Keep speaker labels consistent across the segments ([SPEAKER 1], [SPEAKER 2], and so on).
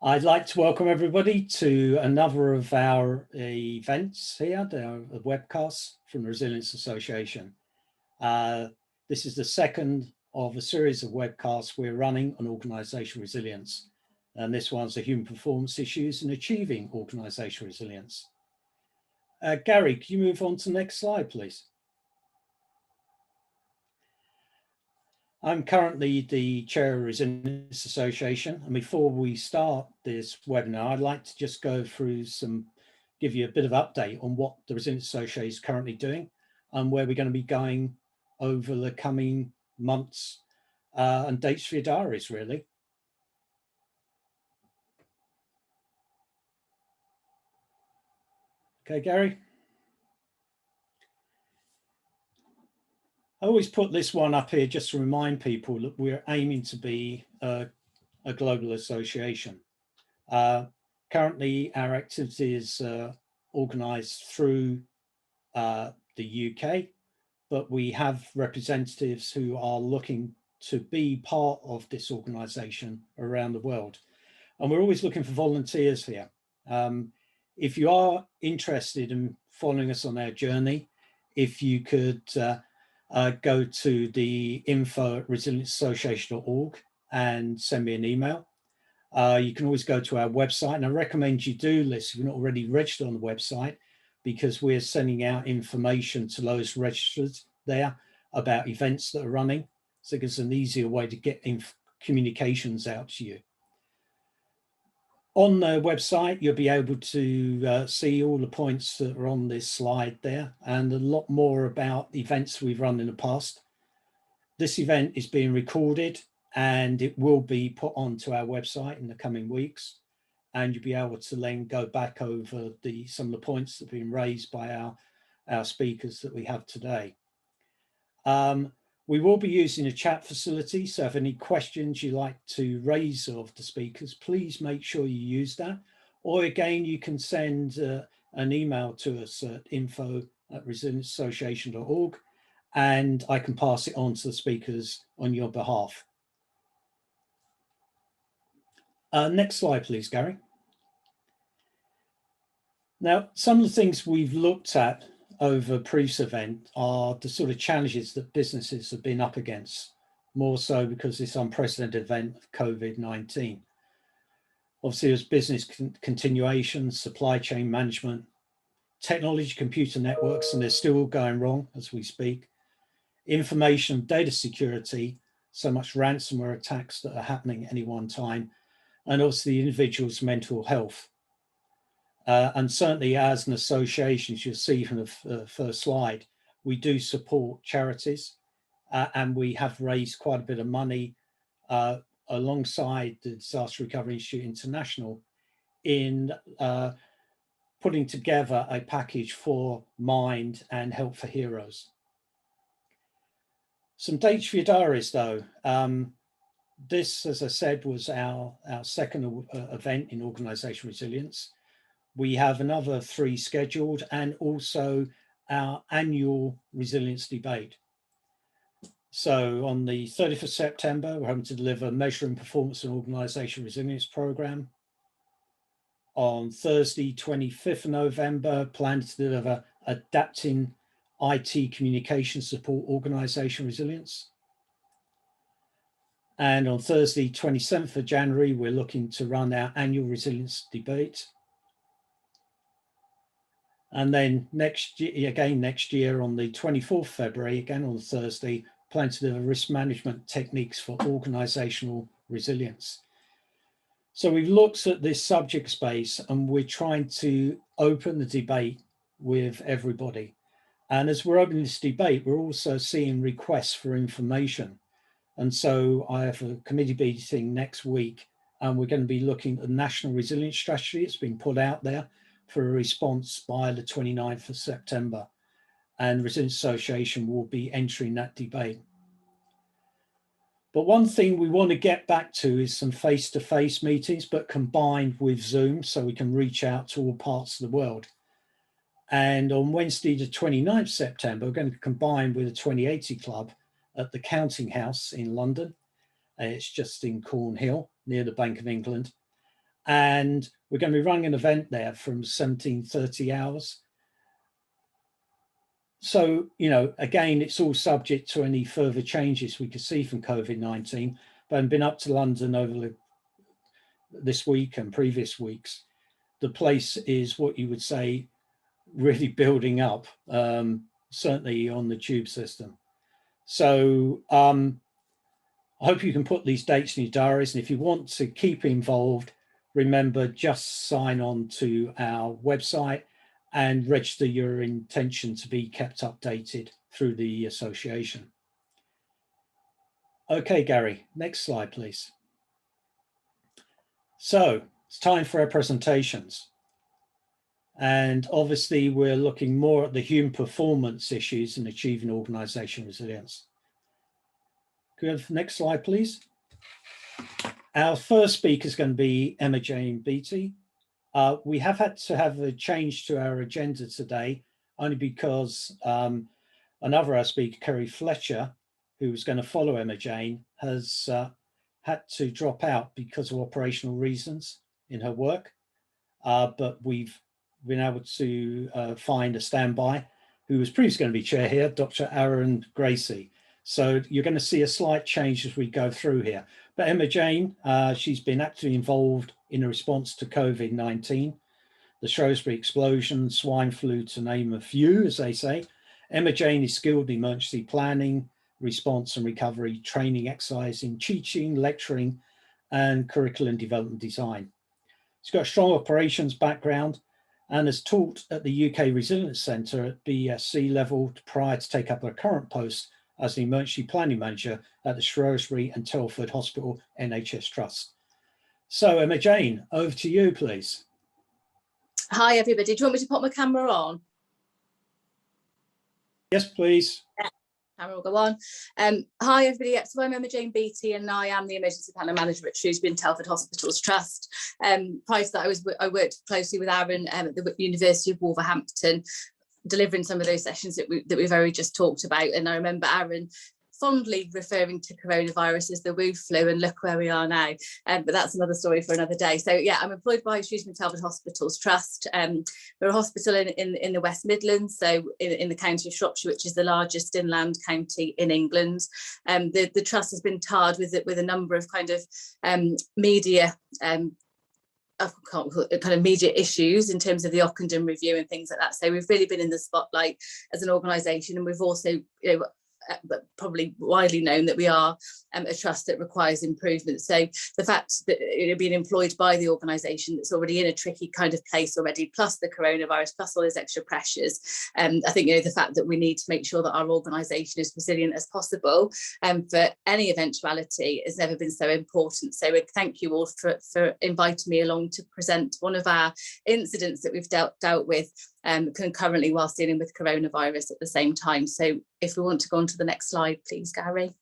[SPEAKER 1] I'd like to welcome everybody to another of our events here, the webcasts from the Resilience Association. This is the second of a series of webcasts we're running on organisational resilience. And this one's the human performance issues in achieving organisational resilience. Gary, can you move on to the next slide, please? I'm currently the chair of the Resilience Association, and before we start this webinar, I'd like to just go through give you a bit of update on what the Resilience Association is currently doing and where we're going to be going over the coming months and dates for your diaries, really. Okay, Gary. I always put this one up here just to remind people that we're aiming to be a global association. Currently, our activity is organised through the UK, but we have representatives who are looking to be part of this organisation around the world. And we're always looking for volunteers here. If you are interested in following us on our journey, if you could go to the info@resilienceassociation.org and send me an email. You can always go to our website, and I recommend you do this if you're not already registered on the website, because we're sending out information to those registered there about events that are running. So it gives an easier way to get communications out to you. On the website, you'll be able to see all the points that are on this slide there, and a lot more about events we've run in the past. This event is being recorded and it will be put onto our website in the coming weeks, and you'll be able to then go back over some of the points that have been raised by our speakers that we have today. We will be using a chat facility, so if any questions you'd like to raise of the speakers, please make sure you use that. Or again, you can send an email to us at info@resilienceassociation.org, and I can pass it on to the speakers on your behalf. Next slide, please, Gary. Now, some of the things we've looked at over previous event are the sort of challenges that businesses have been up against, more so because this unprecedented event of COVID-19. Obviously, there's business continuation, supply chain management, technology, computer networks, and they're still going wrong as we speak. Information, data security, so much ransomware attacks that are happening at any one time, and also the individual's mental health. And certainly as an association, as you'll see from the first slide, we do support charities, and we have raised quite a bit of money alongside the Disaster Recovery Institute International in putting together a package for Mind and Help for Heroes. Some dates for your diaries though. This, as I said, was our second event in organisational resilience. We have another 3 scheduled, and also our annual resilience debate. So on the 30th of September, we're hoping to deliver Measuring Performance and Organisation Resilience Programme. On Thursday, 25th of November, plan to deliver Adapting IT Communication Support Organisation Resilience. And on Thursday, 27th of January, we're looking to run our annual resilience debate. And then next year on the 24th of February, again on Thursday, plan to deliver risk management techniques for organisational resilience. So we've looked at this subject space, and we're trying to open the debate with everybody. And as we're opening this debate, we're also seeing requests for information. And so I have a committee meeting next week, and we're going to be looking at the National Resilience Strategy. It's been put out there for a response by the 29th of September. And Resilience Association will be entering that debate. But one thing we want to get back to is some face-to-face meetings, but combined with Zoom, so we can reach out to all parts of the world. And on Wednesday, the 29th of September, we're going to combine with the 2080 Club at the Counting House in London. It's just in Cornhill, near the Bank of England. and we're going to be running an event there from 17:30 hours. So, you know, again, it's all subject to any further changes we could see from COVID-19, but I've been up to London over this week and previous weeks. The place is what you would say really building up, certainly on the tube system. So I hope you can put these dates in your diaries, and if you want to keep involved, remember, just sign on to our website and register your intention to be kept updated through the association. Okay, Gary, next slide, please. So it's time for our presentations. And obviously we're looking more at the human performance issues in achieving organizational resilience. Could we have the next slide, please? Our first speaker is going to be Emma-Jane Beattie. We have had to have a change to our agenda today, only because another our speaker, Kerry Fletcher, who was going to follow Emma-Jane, has had to drop out because of operational reasons in her work. But we've been able to find a standby who was previously going to be chair here, Dr. Aaron Gracie. So you're going to see a slight change as we go through here. But Emma-Jane, she's been actively involved in a response to COVID-19, the Shrewsbury explosion, swine flu, to name a few, as they say. Emma-Jane is skilled in emergency planning, response and recovery, training, exercising, teaching, lecturing, and curriculum development design. She's got a strong operations background and has taught at the UK Resilience Centre at BSc level prior to take up her current post as the emergency planning manager at the Shrewsbury and Telford Hospital NHS Trust. So Emma-Jane, over to you, please.
[SPEAKER 2] Hi, everybody. Do you want me to put my camera on?
[SPEAKER 1] Yes, please.
[SPEAKER 2] Camera will go on. Hi, everybody. So I'm Emma-Jane Beattie, and I am the emergency planning manager at Shrewsbury and Telford Hospitals Trust. Prior to that, I worked closely with Aaron at the University of Wolverhampton, delivering some of those sessions that we've already just talked about. And I remember Aaron fondly referring to coronavirus as the Wu flu, and look where we are now. But that's another story for another day. So yeah, I'm employed by Shrewsbury and Telford Hospitals Trust. We're a hospital in the West Midlands, so in the county of Shropshire, which is the largest inland county in England. The trust has been tarred with a number of kind of media media issues in terms of the Ockenden review and things like that. So we've really been in the spotlight as an organisation, and we've also, but probably widely known that we are a trust that requires improvement. So the fact that being employed by the organisation that's already in a tricky kind of place already, plus the coronavirus, plus all those extra pressures, I think the fact that we need to make sure that our organisation is resilient as possible for any eventuality has never been so important. So thank you all for inviting me along to present one of our incidents that we've dealt with concurrently whilst dealing with coronavirus at the same time. So if we want to go on to the next slide, please, Gary.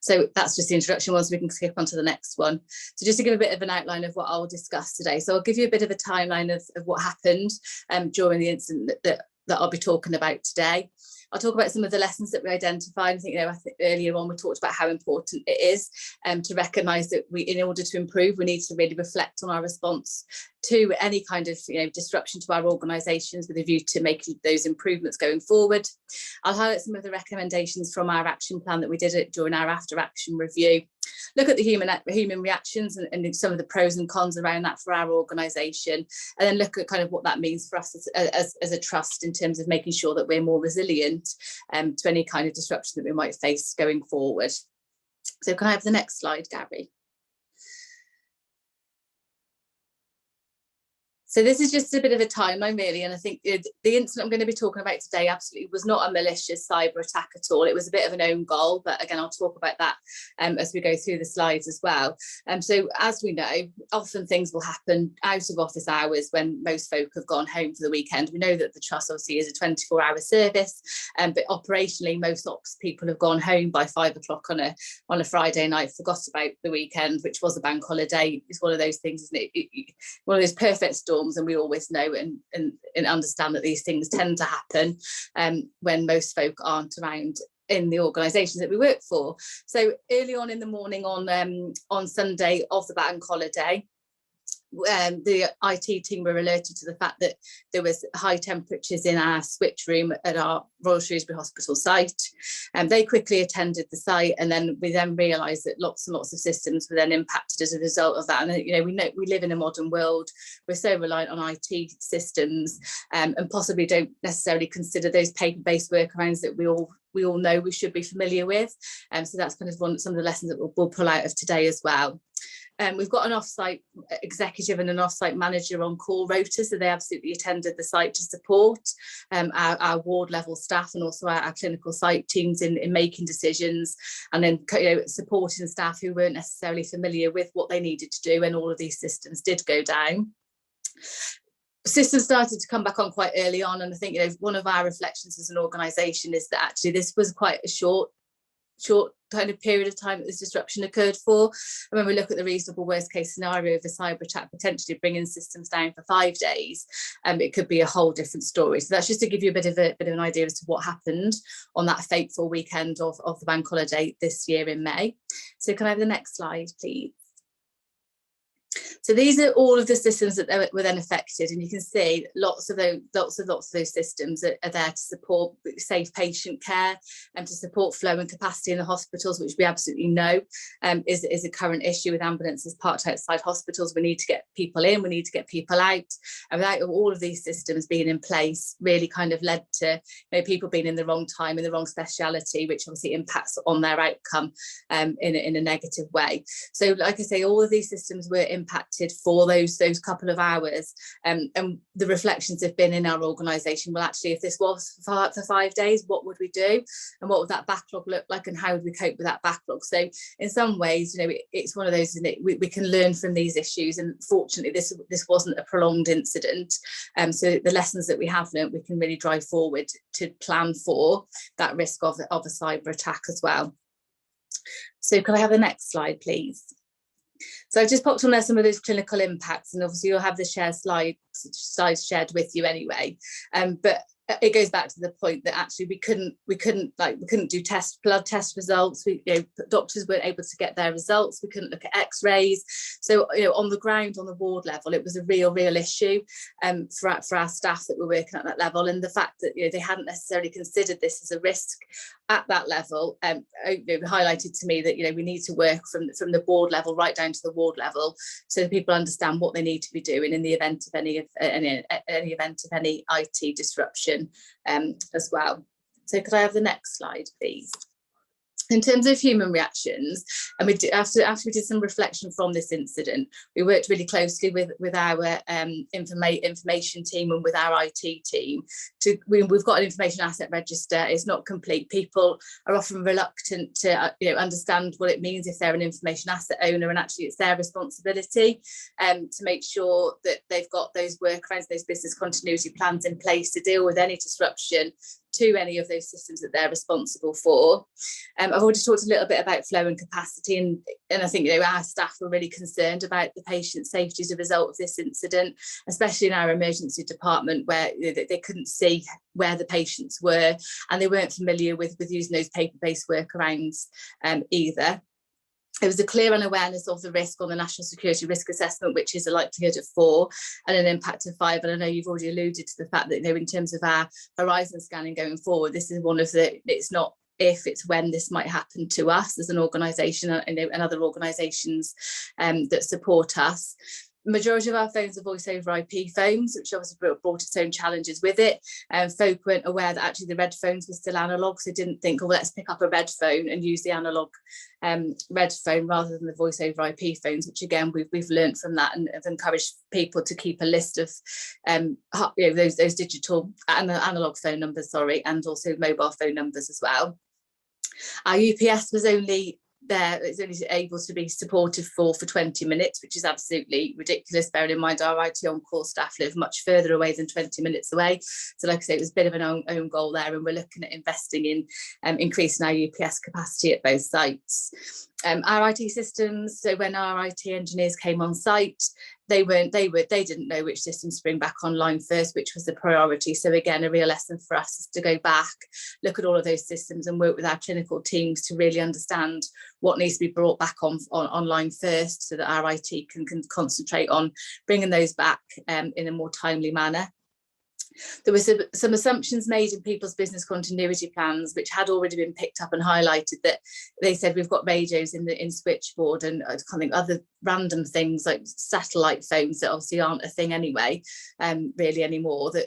[SPEAKER 2] So that's just the introduction one, so we can skip on to the next one. So just to give a bit of an outline of what I'll discuss today. So I'll give you a bit of a timeline of what happened during the incident that I'll be talking about today. I'll talk about some of the lessons that we identified. I think earlier on we talked about how important it is to recognise that in order to improve, we need to really reflect on our response to any kind of disruption to our organisations with a view to making those improvements going forward. I'll highlight some of the recommendations from our action plan that we did during our after action review. Look at the human reactions and some of the pros and cons around that for our organisation, and then look at kind of what that means for us as a trust in terms of making sure that we're more resilient to any kind of disruption that we might face going forward. So can I have the next slide, Gary? So this is just a bit of a timeline really, and I think the incident I'm going to be talking about today absolutely was not a malicious cyber attack at all. It was a bit of an own goal, but again I'll talk about that as we go through the slides as well. So as we know, often things will happen out of office hours when most folk have gone home for the weekend. We know that the trust obviously is a 24-hour service, but operationally most ops people have gone home by 5 o'clock on a Friday night, forgot about the weekend, which was a bank holiday. It's one of those things, isn't it? One of those perfect storms. And we always know and understand that these things tend to happen when most folk aren't around in the organisations that we work for. So early on in the morning on Sunday of the bank holiday, the IT team were alerted to the fact that there was high temperatures in our switch room at our Royal Shrewsbury Hospital site, and they quickly attended the site, and then we realised that lots and lots of systems were then impacted as a result of that. And we live in a modern world, we're so reliant on IT systems, and possibly don't necessarily consider those paper-based workarounds that we all know we should be familiar with. So that's kind of some of the lessons that we'll pull out of today as well. We've got an off-site executive and an off-site manager on call rota, so they absolutely attended the site to support our ward level staff and also our clinical site teams in making decisions, and then supporting staff who weren't necessarily familiar with what they needed to do when all of these systems did go down. Systems started to come back on quite early on, and I think one of our reflections as an organisation is that actually this was quite a short kind of period of time that this disruption occurred for. And when we look at the reasonable worst case scenario of a cyber attack potentially bringing systems down for 5 days, it could be a whole different story. So that's just to give you a bit of an idea as to what happened on that fateful weekend of the bank holiday this year in May. So can I have the next slide, please? So these are all of the systems that were then affected, and you can see lots of those systems are there to support safe patient care and to support flow and capacity in the hospitals, which we absolutely know is a current issue with ambulances parked outside hospitals. We need to get people in, we need to get people out, and without all of these systems being in place, really kind of led to people being in the wrong time, in the wrong speciality, which obviously impacts on their outcome in a negative way. So like I say, all of these systems were impacted for those couple of hours, and the reflections have been in our organisation, well actually if this was for 5 days, what would we do, and what would that backlog look like, and how would we cope with that backlog? So in some ways it's one of those, isn't it? We can learn from these issues, and fortunately this wasn't a prolonged incident, so the lessons that we have learned we can really drive forward to plan for that risk of a cyber attack as well. So can I have the next slide, please? So I've just popped on there some of those clinical impacts, and obviously you'll have the slides shared with you anyway. But it goes back to the point that actually we couldn't do blood test results. Doctors weren't able to get their results. We couldn't look at X-rays. So on the ground, on the ward level, it was a real issue for our staff that were working at that level. And the fact that they hadn't necessarily considered this as a risk at that level highlighted to me that we need to work from the board level right down to the ward level, so that people understand what they need to be doing in the event of any IT disruption as well. So could I have the next slide, please? In terms of human reactions, and after we did some reflection from this incident, we worked really closely with our information team and with our IT team. We've got an information asset register. It's not complete. People are often reluctant to understand what it means if they're an information asset owner, and actually it's their responsibility to make sure that they've got those workarounds, those business continuity plans in place to deal with any disruption to any of those systems that they're responsible for. I've already talked a little bit about flow and capacity, and I think our staff were really concerned about the patient safety as a result of this incident, especially in our emergency department, where they couldn't see where the patients were, and they weren't familiar with using those paper-based workarounds either. There was a clear unawareness of the risk on the National Security Risk Assessment, which is a likelihood of 4 and an impact of 5. And I know you've already alluded to the fact that in terms of our horizon scanning going forward, this is one of it's not if, it's when this might happen to us as an organisation and other organisations that support us. Majority of our phones are voice over IP phones, which obviously brought its own challenges with it. Folk weren't aware that actually the red phones were still analog, so didn't think, oh, let's pick up a red phone and use the analog red phone rather than the voice over IP phones, which again we've learned from that, and have encouraged people to keep a list of those digital and analog phone numbers, and also mobile phone numbers as well. Our UPS was only able to be supported for 20 minutes, which is absolutely ridiculous, bearing in mind our IT on-call staff live much further away than 20 minutes away. So like I say, it was a bit of an own goal there, and we're looking at investing in increasing our UPS capacity at both sites. Our IT systems, so when our IT engineers came on site, they didn't know which systems to bring back online first, which was the priority. So again, a real lesson for us is to go back, look at all of those systems and work with our clinical teams to really understand what needs to be brought back online first, so that our IT can concentrate on bringing those back in a more timely manner. There were some assumptions made in people's business continuity plans, which had already been picked up and highlighted, that they said we've got radios in switchboard and I think other random things like satellite phones that obviously aren't a thing anyway, really anymore, that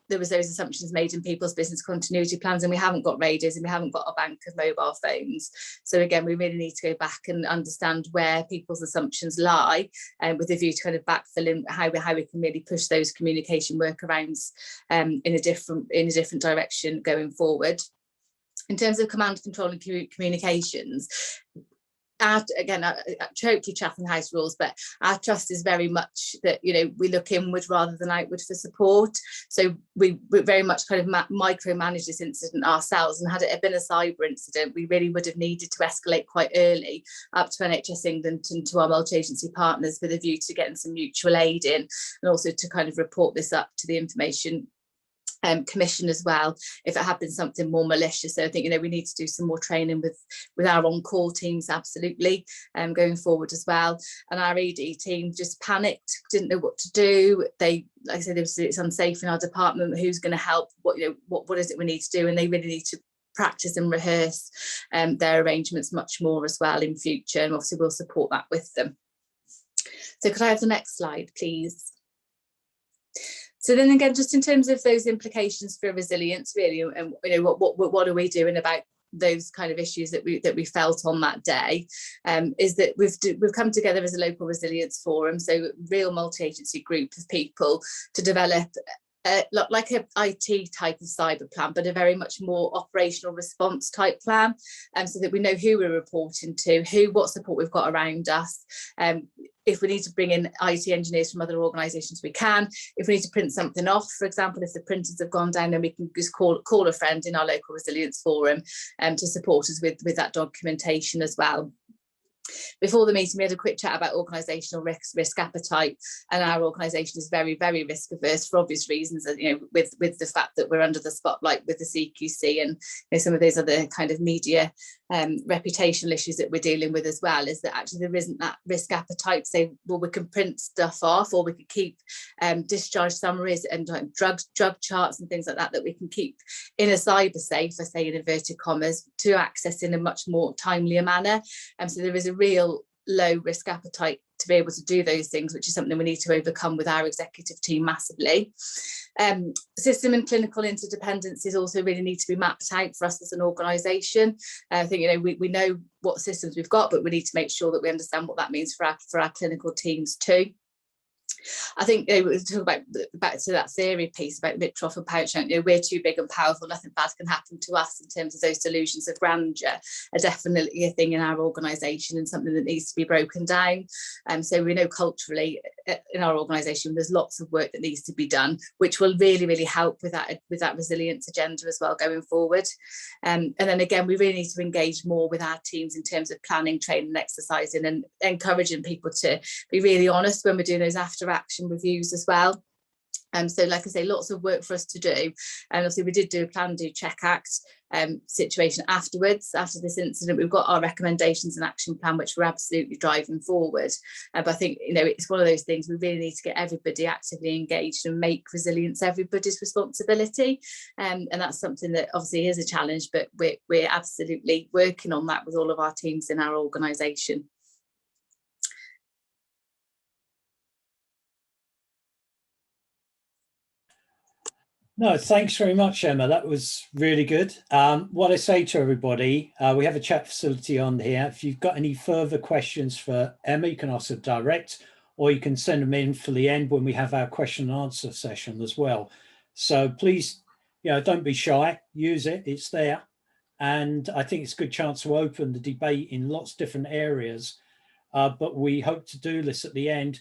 [SPEAKER 2] there was those assumptions made in people's business continuity plans, and we haven't got radios and we haven't got a bank of mobile phones. So again, we really need to go back and understand where people's assumptions lie, and with a view to kind of backfilling how we can really push those communication workarounds in a different direction going forward. In terms of command, control and communications, again, totally Chatham House rules, but our trust is very much that, you know, we look inward rather than outward for support. So we very much kind of micromanage this incident ourselves, and had it been a cyber incident, we really would have needed to escalate quite early up to NHS England and to our multi-agency partners with a view to getting some mutual aid in, and also to kind of report this up to the Information Commission as well if it had been something more malicious. So I think, you know, we need to do some more training with our on-call teams, absolutely, going forward as well. And our ED team just panicked, didn't know what to do. They, like I said, it's unsafe in our department, who's going to help, what is it we need to do, and they really need to practice and rehearse their arrangements much more as well in future, and obviously we'll support that with them. So could I have the next slide, please? So then again, just in terms of those implications for resilience, really, and you know, what are we doing about those kind of issues that we felt on that day, is that we've come together as a local resilience forum, so real multi-agency group of people, to develop like a IT type of cyber plan, but a very much more operational response type plan, so that we know who we're reporting to, what support we've got around us. If we need to bring in IT engineers from other organisations, we can. If we need to print something off, for example, if the printers have gone down, then we can just call a friend in our local resilience forum to support us with that documentation as well. Before the meeting, we had a quick chat about organisational risk appetite, and our organisation is very, very risk averse for obvious reasons. You know, with the fact that we're under the spotlight with the CQC and, you know, some of those other kind of media reputational issues that we're dealing with as well, is that actually there isn't that risk appetite. Say, well, we can print stuff off, or we could keep discharge summaries and drug charts and things like that we can keep in a cyber safe, I say in inverted commas, to access in a much more timelier manner. So there is a real low risk appetite to be able to do those things, which is something we need to overcome with our executive team massively. System and clinical interdependencies also really need to be mapped out for us as an organisation. I think, you know, we know what systems we've got, but we need to make sure that we understand what that means for our clinical teams too. I think, you know, we talk about back to that theory piece about Mitroff and Pouchant. You know, we're too big and powerful, nothing bad can happen to us, in terms of those delusions of grandeur are definitely a thing in our organisation and something that needs to be broken down. So we know culturally in our organisation there's lots of work that needs to be done, which will really, really help with that resilience agenda as well going forward. And then again, we really need to engage more with our teams in terms of planning, training, exercising, and encouraging people to be really honest when we're doing those after action reviews as well. So like I say, lots of work for us to do, and obviously we did do a plan, do, check, act situation afterwards. After this incident, we've got our recommendations and action plan, which we're absolutely driving forward. But I think, you know, it's one of those things we really need to get everybody actively engaged and make resilience everybody's responsibility, and that's something that obviously is a challenge, but we're absolutely working on that with all of our teams in our organisation.
[SPEAKER 1] No, thanks very much, Emma. That was really good. What I say to everybody, we have a chat facility on here. If you've got any further questions for Emma, you can ask her direct, or you can send them in for the end when we have our question and answer session as well. So please, you know, don't be shy, use it, it's there. And I think it's a good chance to open the debate in lots of different areas. But we hope to do this at the end.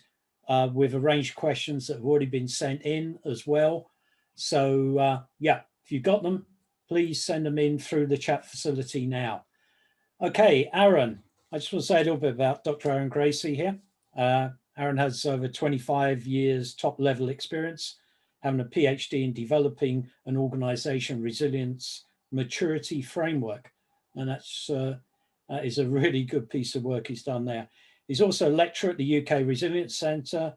[SPEAKER 1] We've arranged questions that have already been sent in as well. So yeah, if you've got them, please send them in through the chat facility now. Okay, Aaron, I just want to say a little bit about Dr. Aaron Gracie here. Aaron has over 25 years top level experience, having a PhD in developing an organization resilience maturity framework. And that is a really good piece of work he's done there. He's also a lecturer at the UK Resilience Centre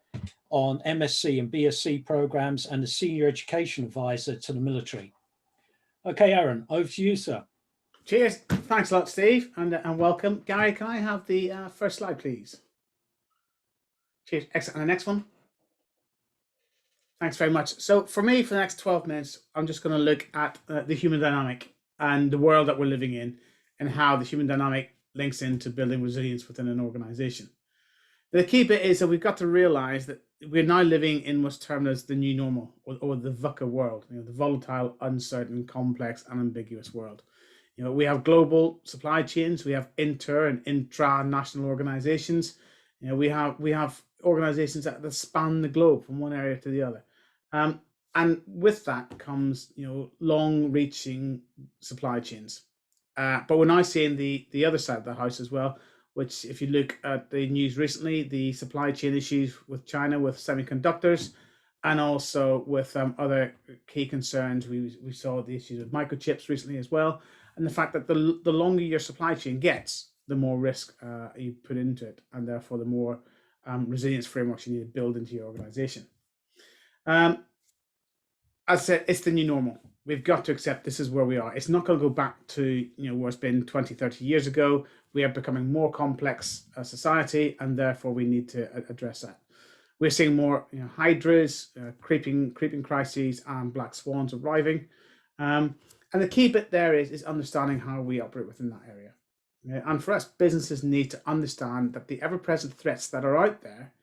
[SPEAKER 1] on MSc and BSc programs and a senior education advisor to the military. Okay, Aaron, over to you, sir.
[SPEAKER 3] Cheers. Thanks a lot, Steve, and welcome. Gary, can I have the first slide, please? Cheers. Excellent. And the next one. Thanks very much. So for me, for the next 12 minutes, I'm just going to look at the human dynamic and the world that we're living in and how the human dynamic links into building resilience within an organization. The key bit is that we've got to realize that we're now living in what's termed as the new normal, or the VUCA world, the volatile, uncertain, complex, and ambiguous world. We have global supply chains, we have inter and intra-national organizations. We have organizations that span the globe from one area to the other. And with that comes, long-reaching supply chains. But we're now seeing the other side of the house as well, which, if you look at the news recently, the supply chain issues with China with semiconductors, and also with other key concerns. We saw the issues with microchips recently as well, and the fact that the longer your supply chain gets, the more risk you put into it, and therefore the more resilience frameworks you need to build into your organization. As I said, it's the new normal. We've got to accept this is where we are. It's not going to go back to where it's been 20, 30 years ago. We are becoming more complex society, and therefore we need to address that. We're seeing more hydras, creeping crises, and black swans arriving. And the key bit there is understanding how we operate within that area. And for us, businesses need to understand that the ever-present threats that are out there,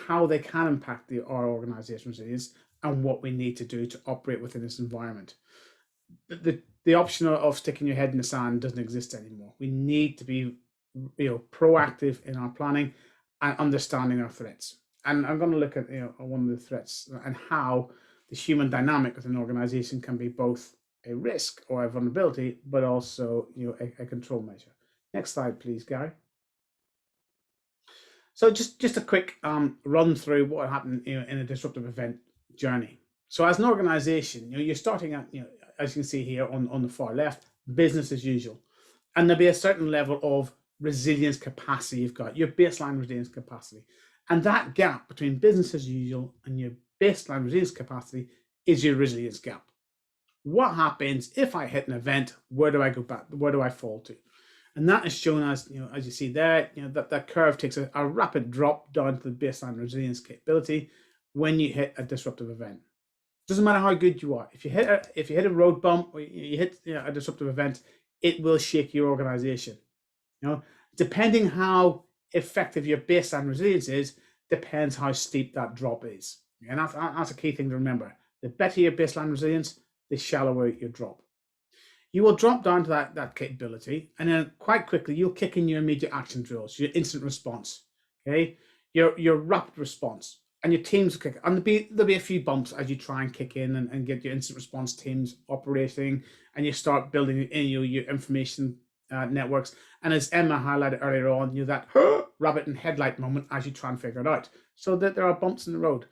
[SPEAKER 3] how they can impact our organization resilience, and what we need to do to operate within this environment. The option of sticking your head in the sand doesn't exist anymore. We need to be proactive in our planning and understanding our threats. And I'm going to look at one of the threats and how the human dynamic of an organization can be both a risk or a vulnerability, but also a control measure. Next slide, please, Gary. So just a quick run through what happened in a disruptive event journey. So as an organization, you're starting at, as you can see here on the far left, business as usual. And there'll be a certain level of resilience capacity you've got, your baseline resilience capacity. And that gap between business as usual and your baseline resilience capacity is your resilience gap. What happens if I hit an event? Where do I go back? Where do I fall to? And that is shown as, as you see there, that curve takes a rapid drop down to the baseline resilience capability when you hit a disruptive event. Doesn't matter how good you are. If you hit a road bump or you hit a disruptive event, it will shake your organization. Depending how effective your baseline resilience is, depends how steep that drop is. And that's a key thing to remember. The better your baseline resilience, the shallower your drop. You will drop down to that capability, and then quite quickly you'll kick in your immediate action drills, your instant response, okay, your rapid response. And your teams will kick, and there'll be a few bumps as you try and kick in and get your instant response teams operating, and you start building in your information networks. And as Emma highlighted earlier on, that rabbit and headlight moment as you try and figure it out. So that there are bumps in the road.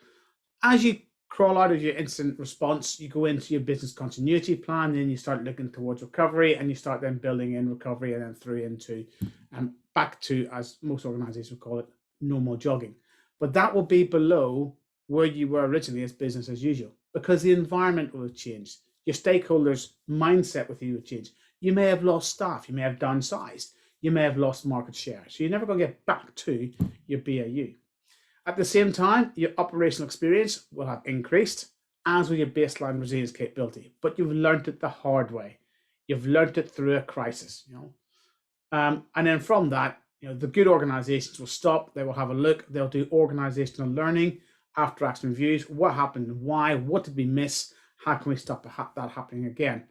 [SPEAKER 3] As you crawl out of your instant response, you go into your business continuity plan, then you start looking towards recovery, and you start then building in recovery, and then through into back to, as most organizations would call it, normal jogging. But that will be below where you were originally as business as usual, because the environment will have changed. Your stakeholders' mindset with you will change. You may have lost staff, you may have downsized, you may have lost market share. So you're never going to get back to your BAU. At the same time, your operational experience will have increased, as will your baseline resilience capability. But you've learned it the hard way. You've learned it through a crisis. And then from that, the good organizations will stop, they will have a look, they'll do organizational learning, after action reviews, what happened, why, what did we miss, how can we stop that happening again?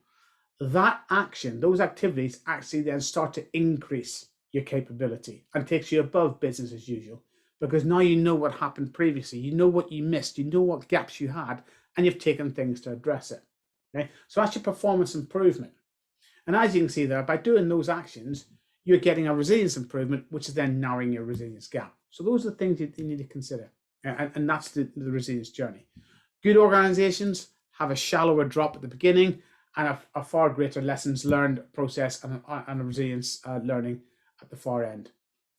[SPEAKER 3] That action, those activities actually then start to increase your capability and takes you above business as usual, because now you know what happened previously, you know what you missed, you know what gaps you had, and you've taken things to address it. Okay, so that's your performance improvement. And as you can see there, by doing those actions, you're getting a resilience improvement, which is then narrowing your resilience gap. So those are the things you need to consider. And that's the resilience journey. Good organizations have a shallower drop at the beginning and a far greater lessons learned process and a resilience learning at the far end.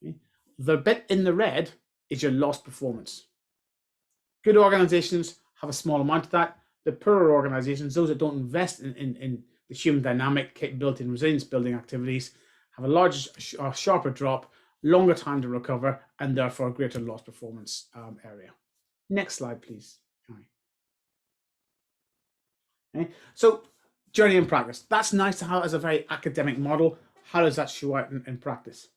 [SPEAKER 3] Okay? The bit in the red is your lost performance. Good organizations have a small amount of that. The poorer organizations, those that don't invest in the human dynamic capability and resilience building activities, have a larger, sharper drop, longer time to recover, and therefore a greater loss performance area. Next slide, please. Okay. So journey in practice. That's nice to have as a very academic model. How does that show out in practice?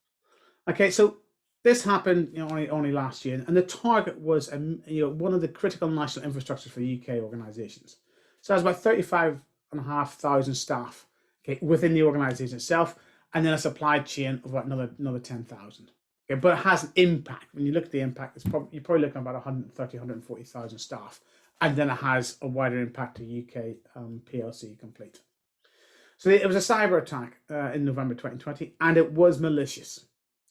[SPEAKER 3] Okay, so this happened only last year, and the target was one of the critical national infrastructures for UK organisations. So there's about 35,500 staff, okay, within the organisation itself, and then a supply chain of about another 10,000. Okay, but it has an impact. When you look at the impact, you're probably looking at about 130, 140,000 staff, and then it has a wider impact to UK PLC complete. So it was a cyber attack in November 2020, and it was malicious.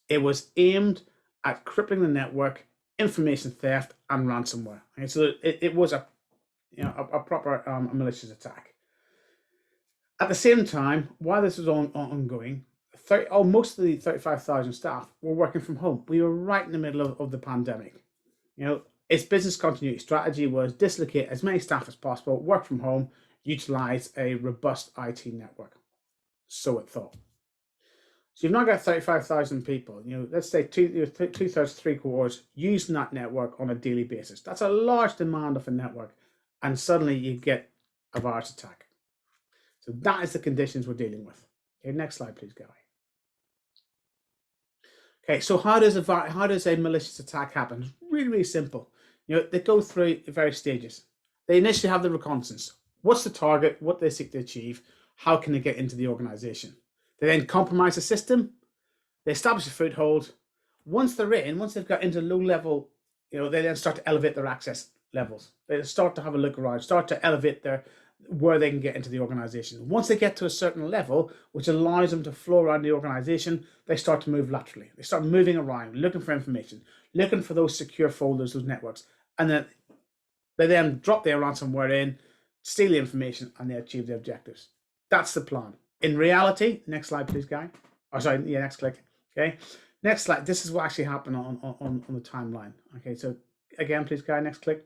[SPEAKER 3] It was aimed at crippling the network, information theft, and ransomware. Okay, so it was a proper malicious attack. At the same time, while this was ongoing, most of the 35,000 staff were working from home. We were right in the middle of the pandemic. Its business continuity strategy was dislocate as many staff as possible, work from home, utilize a robust IT network. So it thought. So you've now got 35,000 people, let's say two-thirds, three-quarters using that network on a daily basis. That's a large demand of a network, and suddenly you get a virus attack. So that is the conditions we're dealing with. Okay, next slide, please, Gary. Okay, so how does a malicious attack happen? It's really, really simple. They go through various stages. They initially have the reconnaissance. What's the target? What they seek to achieve? How can they get into the organization? They then compromise the system. They establish a foothold. Once they're in, once they've got into low level, they then start to elevate their access levels. They start to have a look around, start to elevate where they can get into the organization. Once they get to a certain level, which allows them to flow around the organization, they start to move laterally. They start moving around, looking for information, looking for those secure folders, those networks, and then they then drop their ransomware in, steal the information, and they achieve their objectives. That's the plan. In reality, next slide, please, Guy. Oh, sorry, yeah, next click. Okay, next slide. This is what actually happened on the timeline. Okay, so again, please, Guy, next click,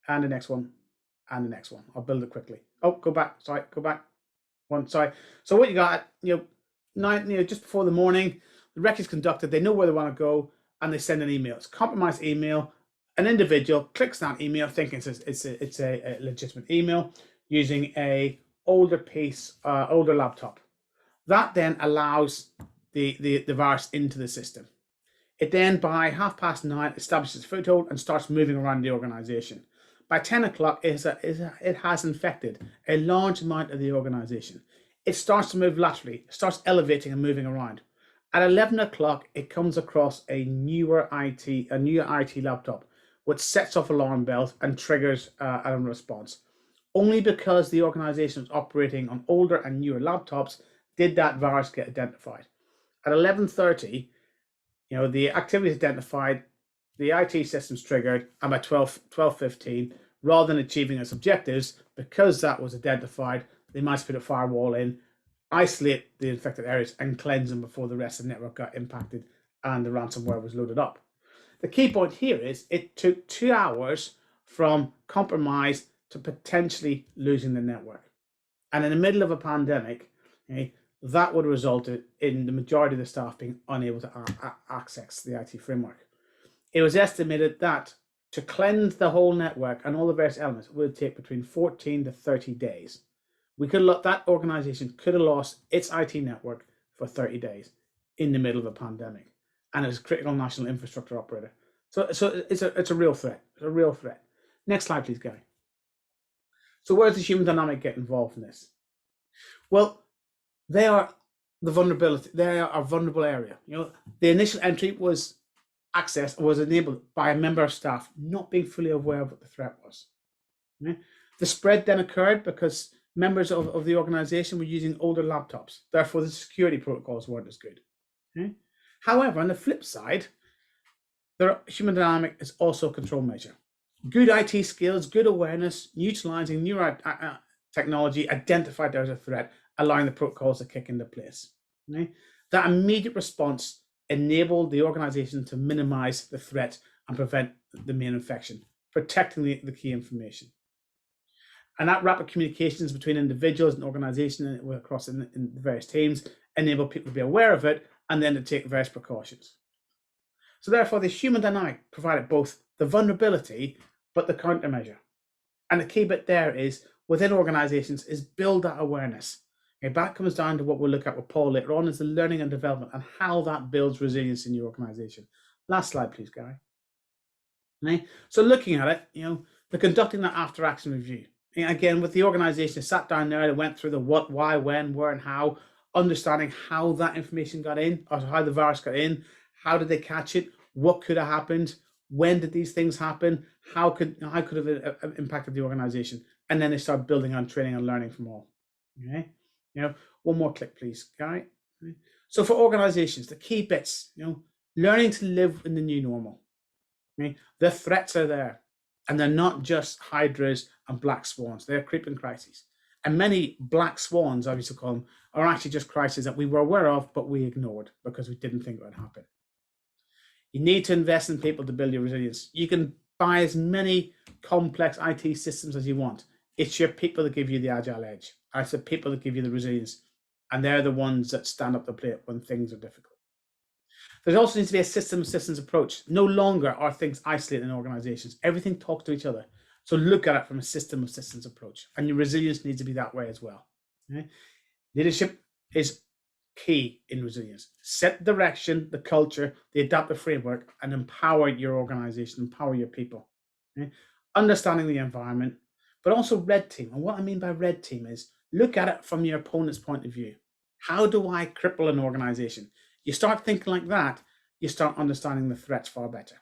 [SPEAKER 3] and the next one, and the next one. I'll build it quickly. Oh, go back. Sorry, go back. One, sorry. So what you got? Just before the morning, the wreck is conducted. They know where they want to go, and they send an email. It's a compromised email. An individual clicks that email, thinking it's a legitimate email, using a older laptop. That then allows the virus into the system. It then, by 9:30, establishes a foothold and starts moving around the organization. By 10 o'clock, it has infected a large amount of the organization. It starts to move laterally, starts elevating and moving around. At 11 o'clock, it comes across a newer IT laptop, which sets off alarm bells and triggers a response. Only because the organization was operating on older and newer laptops did that virus get identified. At 11:30, the activity is identified, the IT system's triggered, and by 12:15, rather than achieving its objectives, because that was identified, they might put a firewall in, isolate the infected areas, and cleanse them before the rest of the network got impacted and the ransomware was loaded up. The key point here is it took 2 hours from compromise to potentially losing the network. And in the middle of a pandemic, that would have resulted in the majority of the staff being unable to access the IT framework. It was estimated that to cleanse the whole network and all the various elements would take between 14 to 30 days. That organization could have lost its IT network for 30 days in the middle of a pandemic. And it's a critical national infrastructure operator. So it's a real threat. It's a real threat. Next slide, please, Guy. So where does the human dynamic get involved in this? Well, they are the vulnerability. They are a vulnerable area. The initial entry was enabled by a member of staff not being fully aware of what the threat was. The spread then occurred because members of the organization were using older laptops. Therefore, the security protocols weren't as good. Okay? However, on the flip side, human dynamic is also a control measure. Good IT skills, good awareness, utilizing new technology identified there as a threat, allowing the protocols to kick into place. Okay? That immediate response enabled the organization to minimize the threat and prevent the main infection, protecting the key information. And that rapid communications between individuals and organizations across in the various teams enable people to be aware of it and then to take various precautions. So therefore, the human dynamic provided both the vulnerability, but the countermeasure. And the key bit there is, within organizations, is build that awareness. Okay, that comes down to what we'll look at with Paul later on, is the learning and development and how that builds resilience in your organization. Last slide, please, Gary. Okay, so looking at it, they're conducting that after action review. And again, with the organization, they sat down there, they went through the what, why, when, where, and how, understanding how that information got in, or how the virus got in, how did they catch it, what could have happened, when did these things happen, how could it have impacted the organization, and then they start building on training and learning from all. Okay, one more click, please, Gary. Okay. So for organizations, the key bits, learning to live in the new normal. Okay, the threats are there, and they're not just hydras and black swans; they're creeping crises. And many black swans, I used to call them, are actually just crises that we were aware of, but we ignored because we didn't think it would happen. You need to invest in people to build your resilience. You can buy as many complex IT systems as you want. It's your people that give you the agile edge. It's the people that give you the resilience. And they're the ones that stand up to the plate when things are difficult. There also needs to be a system of systems approach. No longer are things isolated in organizations. Everything talks to each other. So look at it from a system of systems approach. And your resilience needs to be that way as well. Okay? Leadership is key in resilience. Set the direction, the culture, the adaptive framework, and empower your organization, empower your people. Okay? Understanding the environment, but also red team. And what I mean by red team is look at it from your opponent's point of view. How do I cripple an organization? You start thinking like that, you start understanding the threats far better.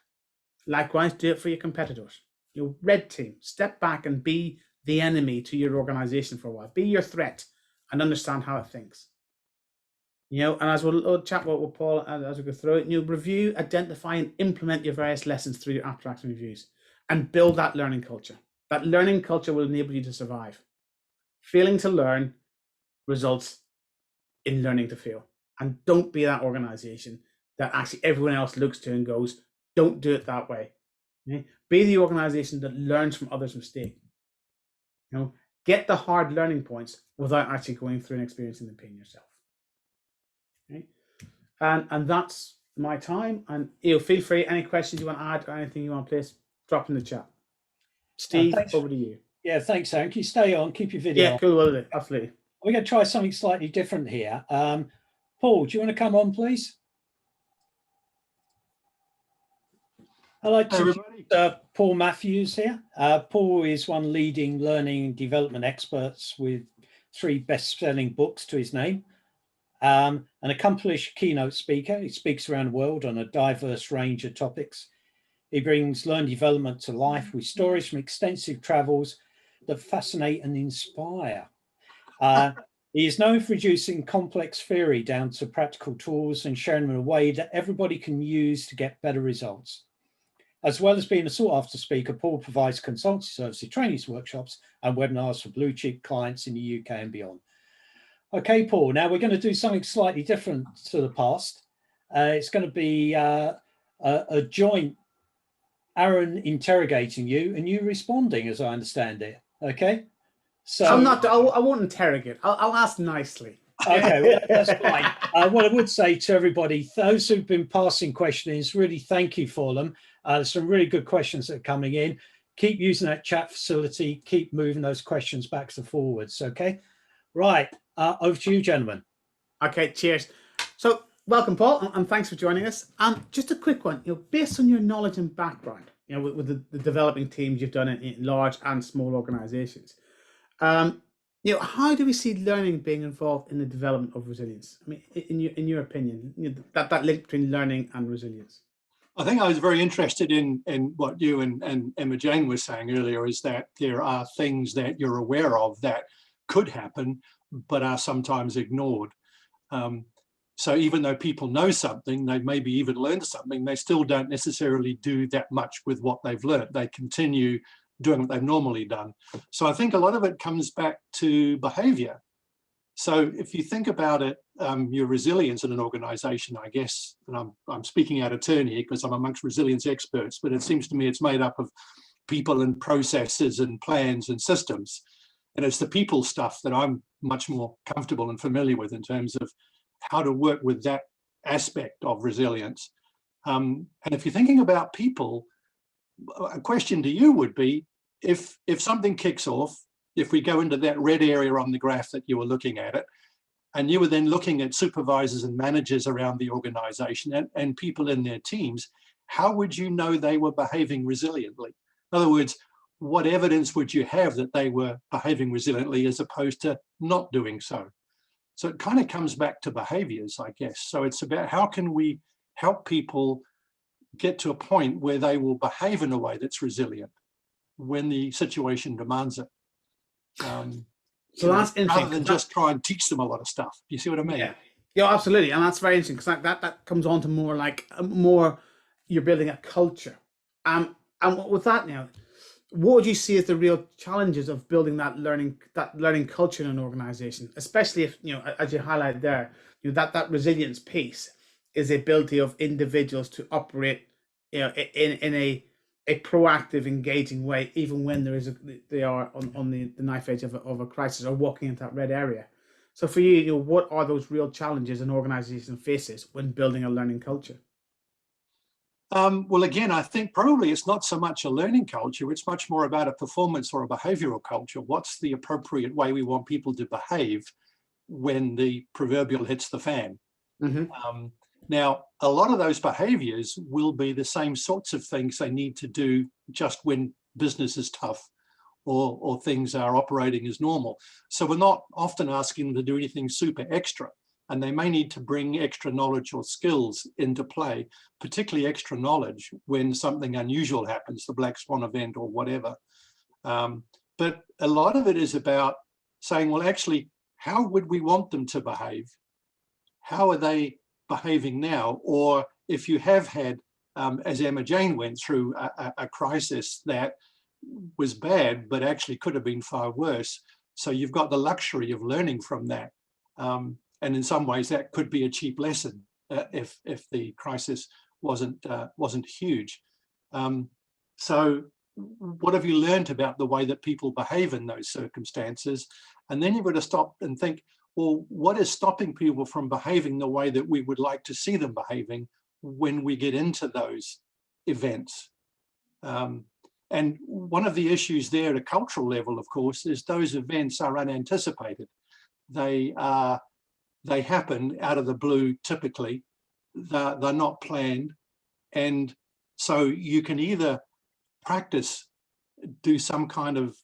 [SPEAKER 3] Likewise, do it for your competitors. Your red team, step back and be the enemy to your organization for a while. Be your threat and understand how it thinks. And as we'll chat with Paul as we go through it, review, identify, and implement your various lessons through your after action reviews and build that learning culture. That learning culture will enable you to survive. Failing to learn results in learning to fail. And don't be that organization that actually everyone else looks to and goes, don't do it that way. Okay? Be the organization that learns from others' mistakes. Get the hard learning points without actually going through and experiencing the pain yourself. Okay? And that's my time. And feel free, any questions you want to add or anything you want to place, drop in the chat. Steve, over to you.
[SPEAKER 1] Yeah, thanks, Aaron. Can you stay on? Keep your video on.
[SPEAKER 3] Yeah, cool, will do. Absolutely.
[SPEAKER 1] We're going to try something slightly different here. Paul, do you want to come on, please? I'd like to introduce Paul Matthews here. Paul is one leading learning and development experts with 3 best-selling books to his name. An accomplished keynote speaker. He speaks around the world on a diverse range of topics. He brings learning development to life with stories from extensive travels that fascinate and inspire. He is known for reducing complex theory down to practical tools and sharing them in a way that everybody can use to get better results. As well as being a sought-after speaker, Paul provides consultancy services, trainings, workshops, and webinars for blue-chip clients in the UK and beyond. Okay, Paul, now we're going to do something slightly different to the past. It's going to be a joint Aaron interrogating you and you responding, as I understand it. Okay? So
[SPEAKER 3] I won't interrogate. I'll ask nicely.
[SPEAKER 1] Okay, well, that's fine. What I would say to everybody, those who've been passing questions, really thank you for them. There's some really good questions that are coming in. Keep using that chat facility. Keep moving those questions back and forwards. Okay, right. Over to you, gentlemen.
[SPEAKER 3] Okay, cheers. So welcome, Paul, and thanks for joining us. Just a quick one. Based on your knowledge and background, with the developing teams you've done in large and small organizations, how do we see learning being involved in the development of resilience? I mean, in your opinion, that link between learning and resilience.
[SPEAKER 4] I think I was very interested in what you and Emma Jane were saying earlier, is that there are things that you're aware of that could happen, but are sometimes ignored. So even though people know something, they maybe even learned something, they still don't necessarily do that much with what they've learned. They continue doing what they've normally done. So I think a lot of it comes back to behavior. So if you think about it, your resilience in an organization, I guess, and I'm speaking out of turn here because I'm amongst resilience experts, but it seems to me it's made up of people and processes and plans and systems. And it's the people stuff that I'm much more comfortable and familiar with in terms of how to work with that aspect of resilience. And if you're thinking about people, a question to you would be, if something kicks off, if we go into that red area on the graph that you were looking at it, and you were then looking at supervisors and managers around the organization and people in their teams, how would you know they were behaving resiliently? In other words, what evidence would you have that they were behaving resiliently as opposed to not doing so? So it kind of comes back to behaviors, I guess. So it's about how can we help people get to a point where they will behave in a way that's resilient when the situation demands it.
[SPEAKER 3] So that's interesting.
[SPEAKER 4] Rather than just try and teach them a lot of stuff. You see what I mean?
[SPEAKER 3] Yeah, absolutely. And that's very interesting because that comes on to more like you're building a culture. And with that now, what would you see as the real challenges of building that learning culture in an organization, especially if, as you highlighted there, that resilience piece is the ability of individuals to operate, in a proactive, engaging way, even when they are on the knife edge of a crisis or walking into that red area. So for you, what are those real challenges an organization faces when building a learning culture?
[SPEAKER 4] Well, again, I think probably it's not so much a learning culture, it's much more about a performance or a behavioral culture. What's the appropriate way we want people to behave when the proverbial hits the fan? Mm-hmm. Now, a lot of those behaviors will be the same sorts of things they need to do just when business is tough or things are operating as normal. So we're not often asking them to do anything super extra. And they may need to bring extra knowledge or skills into play, particularly extra knowledge when something unusual happens, the black swan event or whatever. But a lot of it is about saying, well, actually, how would we want them to behave? How are they behaving now? Or if you have had, as Emma Jane went through, a crisis that was bad, but actually could have been far worse. So you've got the luxury of learning from that. And in some ways, that could be a cheap lesson if the crisis wasn't huge. So what have you learned about the way that people behave in those circumstances? And then you've got to stop and think, well, what is stopping people from behaving the way that we would like to see them behaving when we get into those events? And one of the issues there at a cultural level, of course, is those events are unanticipated. They happen out of the blue typically. They're not planned. And so you can either do some kind of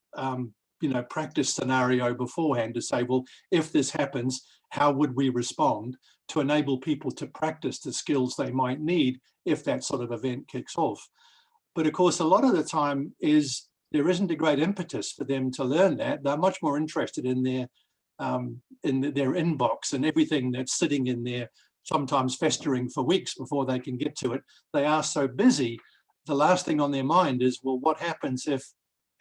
[SPEAKER 4] practice scenario beforehand to say, well, if this happens, how would we respond, to enable people to practice the skills they might need if that sort of event kicks off. But of course, a lot of the time there isn't a great impetus for them to learn that. They're much more interested in their inbox and everything that's sitting in there, sometimes festering for weeks before they can get to it. They are so busy, the last thing on their mind is, well, what happens if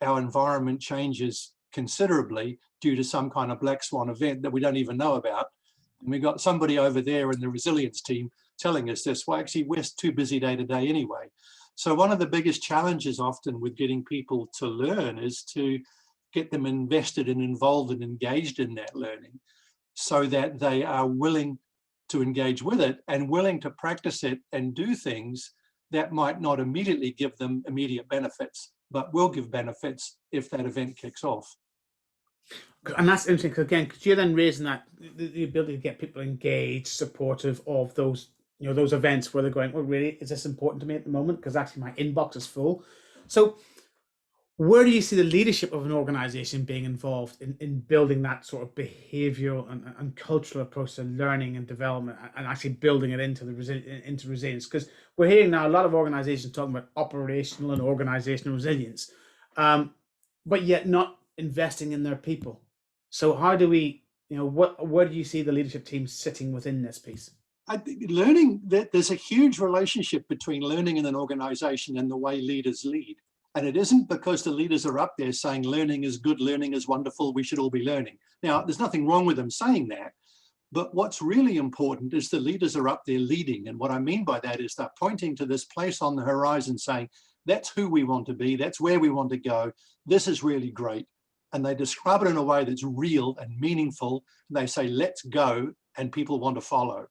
[SPEAKER 4] our environment changes considerably due to some kind of black swan event that we don't even know about? And we got somebody over there in the resilience team telling us this. Well, actually, we're too busy day to day anyway. So one of the biggest challenges often with getting people to learn is to get them invested and involved and engaged in that learning so that they are willing to engage with it and willing to practice it and do things that might not immediately give them immediate benefits, but will give benefits if that event kicks off.
[SPEAKER 3] And that's interesting, because again, because you're then raising that the ability to get people engaged, supportive of those, those events where they're going, well, really, is this important to me at the moment? Because actually my inbox is full. So where do you see the leadership of an organization being involved in building that sort of behavioral and cultural approach to learning and development, and actually building it into resilience? Because we're hearing now a lot of organizations talking about operational and organizational resilience, but yet not investing in their people. So how do we, where do you see the leadership team sitting within this piece?
[SPEAKER 4] Learning, there's a huge relationship between learning in an organization and the way leaders lead. And it isn't because the leaders are up there saying learning is good, learning is wonderful, we should all be learning. Now, there's nothing wrong with them saying that, but what's really important is the leaders are up there leading. And what I mean by that is they're pointing to this place on the horizon saying, that's who we want to be, that's where we want to go, this is really great. And they describe it in a way that's real and meaningful. They say, let's go, and people want to follow.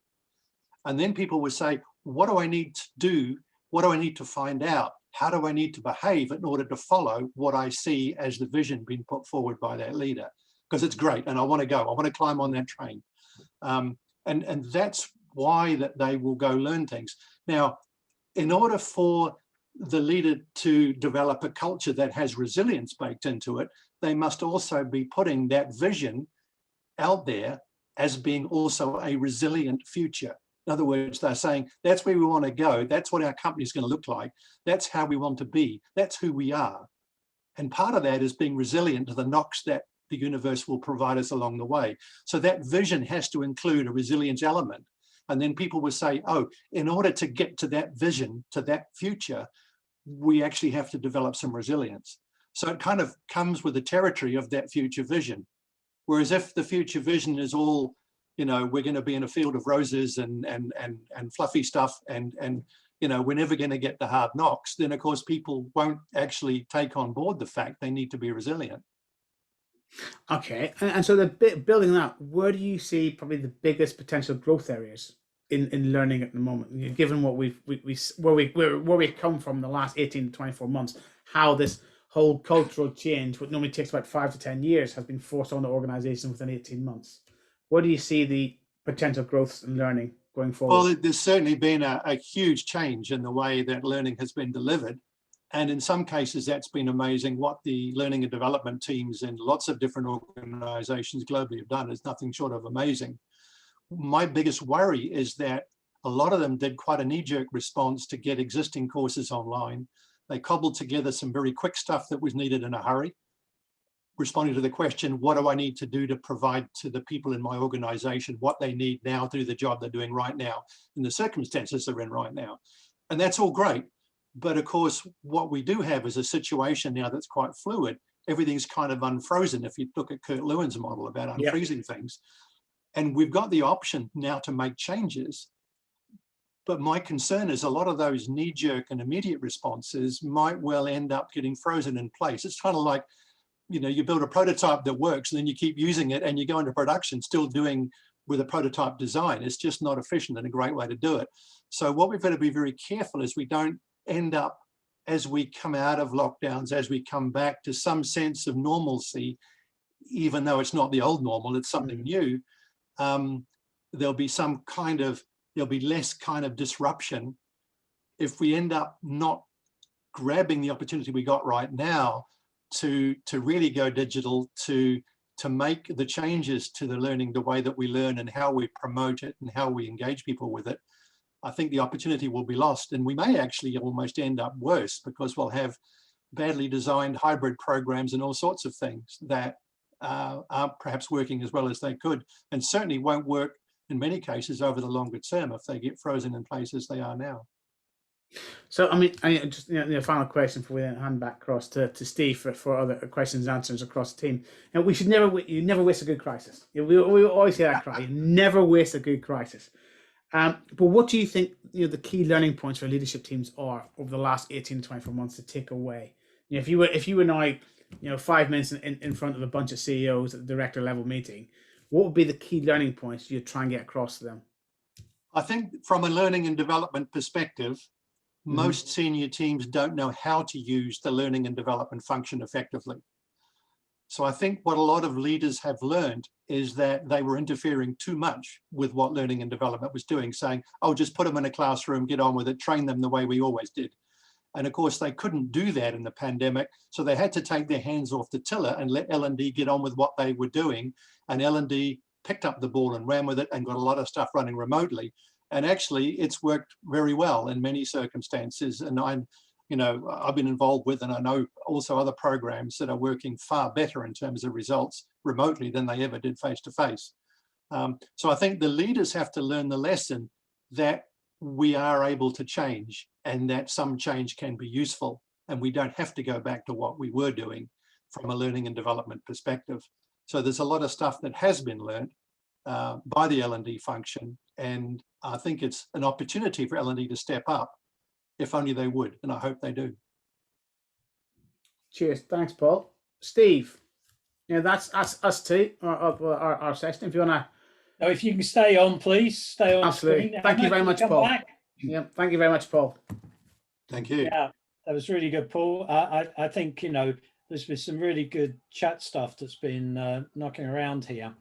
[SPEAKER 4] And then people would say, what do I need to do? What do I need to find out? How do I need to behave in order to follow what I see as the vision being put forward by that leader? Because it's great and I want to go, I want to climb on that train. And that's why that they will go learn things. Now, in order for the leader to develop a culture that has resilience baked into it, they must also be putting that vision out there as being also a resilient future. In other words, they're saying, that's where we want to go. That's what our company is going to look like. That's how we want to be. That's who we are. And part of that is being resilient to the knocks that the universe will provide us along the way. So that vision has to include a resilience element. And then people will say, oh, in order to get to that vision, to that future, we actually have to develop some resilience. So it kind of comes with the territory of that future vision. Whereas if the future vision is all, you know, we're going to be in a field of roses and fluffy stuff and you know, we're never going to get the hard knocks, then of course people won't actually take on board the fact they need to be resilient.
[SPEAKER 3] Okay, and so the bit building that, where do you see probably the biggest potential growth areas in learning at the moment? Given what where we come from the last 18 to 24 months, how this whole cultural change, what normally takes about 5 to 10 years, has been forced on the organization within 18 months. Where do you see the potential growth in learning going forward?
[SPEAKER 4] Well, there's certainly been a huge change in the way that learning has been delivered. And in some cases, that's been amazing. What the learning and development teams in lots of different organizations globally have done is nothing short of amazing. My biggest worry is that a lot of them did quite a knee-jerk response to get existing courses online. They cobbled together some very quick stuff that was needed in a hurry, responding to the question, what do I need to do to provide to the people in my organization what they need now to do the job they're doing right now in the circumstances they're in right now. And that's all great. But of course, what we do have is a situation now that's quite fluid. Everything's kind of unfrozen. If you look at Kurt Lewin's model about unfreezing things, and we've got the option now to make changes. But my concern is a lot of those knee-jerk and immediate responses might well end up getting frozen in place. It's kind of like, you know, you build a prototype that works and then you keep using it and you go into production still doing with a prototype design. It's just not efficient and a great way to do it. So what we've got to be very careful is we don't end up, as we come out of lockdowns, as we come back to some sense of normalcy, even though it's not the old normal, it's something new, there'll be less kind of disruption if we end up not grabbing the opportunity we got right now to really go digital, to make the changes to the learning, the way that we learn and how we promote it and how we engage people with it. I think the opportunity will be lost, and we may actually almost end up worse because we'll have badly designed hybrid programs and all sorts of things that aren't perhaps working as well as they could, and certainly won't work in many cases over the longer term if they get frozen in place as they are now.
[SPEAKER 3] So, I mean, just final question before we then hand back across to Steve for other questions and answers across the team. And we should never waste a good crisis. We always hear that cry. You never waste a good crisis. But what do you think the key learning points for leadership teams are over the last 18 to 24 months to take away? If you were now 5 minutes in front of a bunch of CEOs at the director level meeting, what would be the key learning points you'd try and get across to them?
[SPEAKER 4] I think from a learning and development perspective, most senior teams don't know how to use the learning and development function effectively. So I think what a lot of leaders have learned is that they were interfering too much with what learning and development was doing, saying, oh, just put them in a classroom, get on with it, train them the way we always did. And of course, they couldn't do that in the pandemic. So they had to take their hands off the tiller and let L&D get on with what they were doing. And L&D picked up the ball and ran with it and got a lot of stuff running remotely. And actually, it's worked very well in many circumstances. And I've been involved with, and I know also other programs that are working far better in terms of results remotely than they ever did face to face. So I think the leaders have to learn the lesson that we are able to change and that some change can be useful and we don't have to go back to what we were doing from a learning and development perspective. So there's a lot of stuff that has been learned by the L&D function, and I think it's an opportunity for L&D to step up, if only they would, and I hope they do.
[SPEAKER 3] Cheers, thanks, Paul. Steve, that's us two, our session. If you want to.
[SPEAKER 1] Now, if you can stay on, please stay on.
[SPEAKER 3] Absolutely.
[SPEAKER 1] Screen.
[SPEAKER 3] Thank you very much, Paul.
[SPEAKER 1] Back.
[SPEAKER 3] Yeah, thank you very much, Paul.
[SPEAKER 4] Thank you.
[SPEAKER 1] Yeah, that was really good, Paul. I think, there's been some really good chat stuff that's been knocking around here.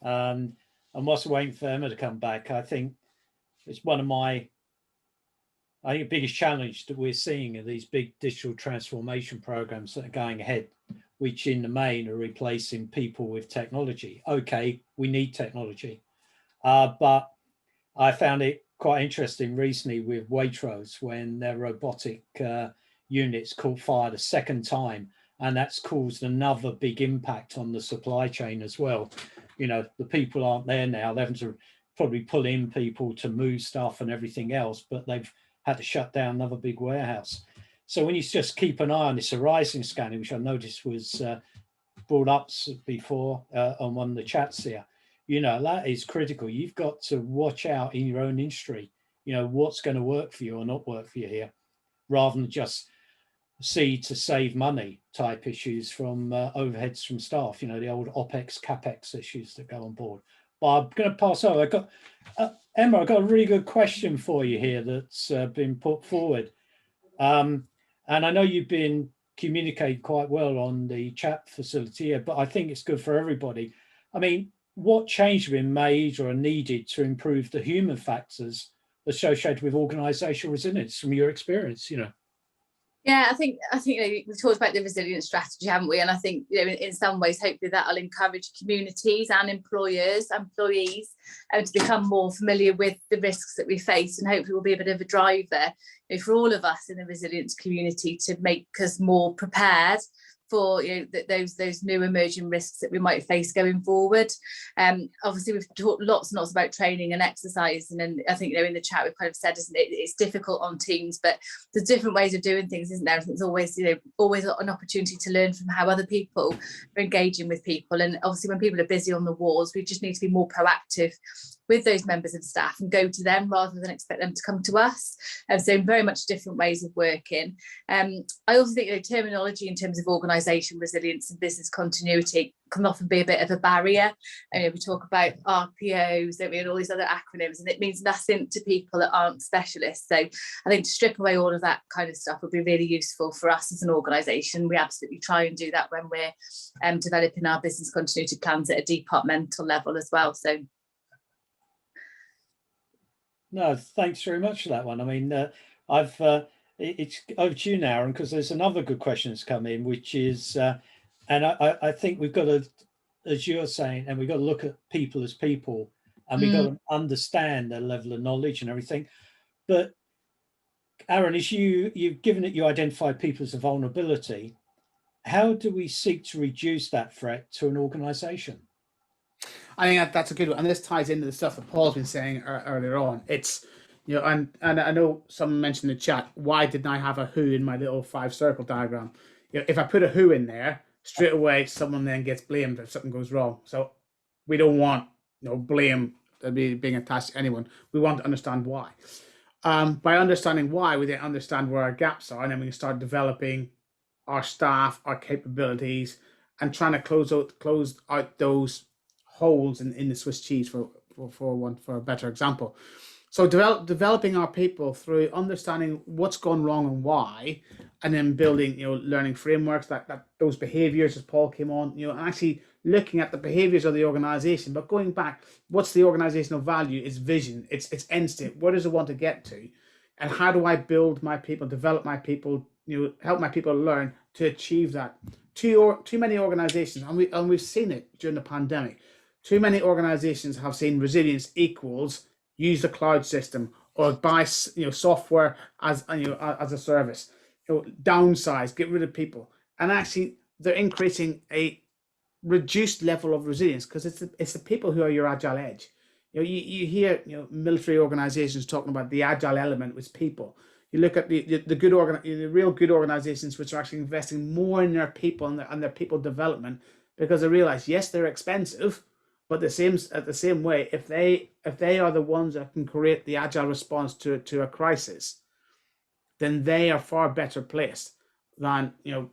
[SPEAKER 1] And whilst waiting for Emma to come back, I think it's one of the biggest challenge that we're seeing are these big digital transformation programs that are going ahead, which in the main are replacing people with technology. Okay, we need technology. But I found it quite interesting recently with Waitrose when their robotic units caught fire the second time, and that's caused another big impact on the supply chain as well. The people aren't there now. They're having to probably pull in people to move stuff and everything else, but they've had to shut down another big warehouse. So when you just keep an eye on this horizon scanning, which I noticed was brought up before on one of the chats here, that is critical. You've got to watch out in your own industry, what's going to work for you or not work for you here, rather than just see to save money type issues from overheads from staff, the old OPEX, CAPEX issues that go on board. But I'm going to pass over. Emma, I've got a really good question for you here that's been put forward. And I know you've been communicating quite well on the chat facility here, but I think it's good for everybody. I mean, what change have been made or are needed to improve the human factors associated with organizational resilience from your experience,
[SPEAKER 2] Yeah, I think we've talked about the resilience strategy, haven't we? And I think in some ways, hopefully that'll encourage communities and employees to become more familiar with the risks that we face, and hopefully will be a bit of a driver for all of us in the resilience community to make us more prepared for those new emerging risks that we might face going forward. Obviously, we've talked lots and lots about training and exercise, and then I think in the chat we've kind of said, isn't it, it's difficult on teams, but there's different ways of doing things, isn't there? I think there's always an opportunity to learn from how other people are engaging with people, and obviously when people are busy on the wards, we just need to be more proactive with those members of staff and go to them rather than expect them to come to us. So very much different ways of working. I also think terminology in terms of organisation resilience and business continuity can often be a bit of a barrier. We talk about RPOs, don't we, and all these other acronyms, and it means nothing to people that aren't specialists. So I think to strip away all of that kind of stuff would be really useful for us as an organisation. We absolutely try and do that when we're developing our business continuity plans at a departmental level as well. So
[SPEAKER 1] no, thanks very much for that one. I mean, it's over to you now, Aaron, because there's another good question that's come in, which is, and I think we've got to, as you're saying, and we've got to look at people as people, and we've got to understand their level of knowledge and everything. But Aaron, as you've given it, you identify people as a vulnerability. How do we seek to reduce that threat to an organisation?
[SPEAKER 3] I think that's a good one, and this ties into the stuff that Paul's been saying earlier on. It's and I know someone mentioned in the chat, why didn't I have a who in my little 5-circle diagram? If I put a who in there, straight away someone then gets blamed if something goes wrong. So we don't want blame being attached to anyone. We want to understand why. By understanding why, we then understand where our gaps are, and then we can start developing our staff, our capabilities, and trying to close out those holes in the Swiss cheese, for a better example. So developing our people through understanding what's gone wrong and why, and then building learning frameworks that those behaviors, as Paul came on, and actually looking at the behaviors of the organization, but going back, what's the organizational value, its vision, its end state, where does it want to get to, and how do I build my people, develop my people, help my people learn to achieve that. Too many organizations, and we've seen it during the pandemic, too many organizations have seen resilience equals use the cloud system or buy software as a service, downsize, get rid of people, and actually they're increasing a reduced level of resilience, because it's the people who are your agile edge. You hear military organizations talking about the agile element with people. You look at the real good organizations which are actually investing more in their people and their people development, because they realize, yes, they're expensive, but the same way, if they are the ones that can create the agile response to a crisis, then they are far better placed than the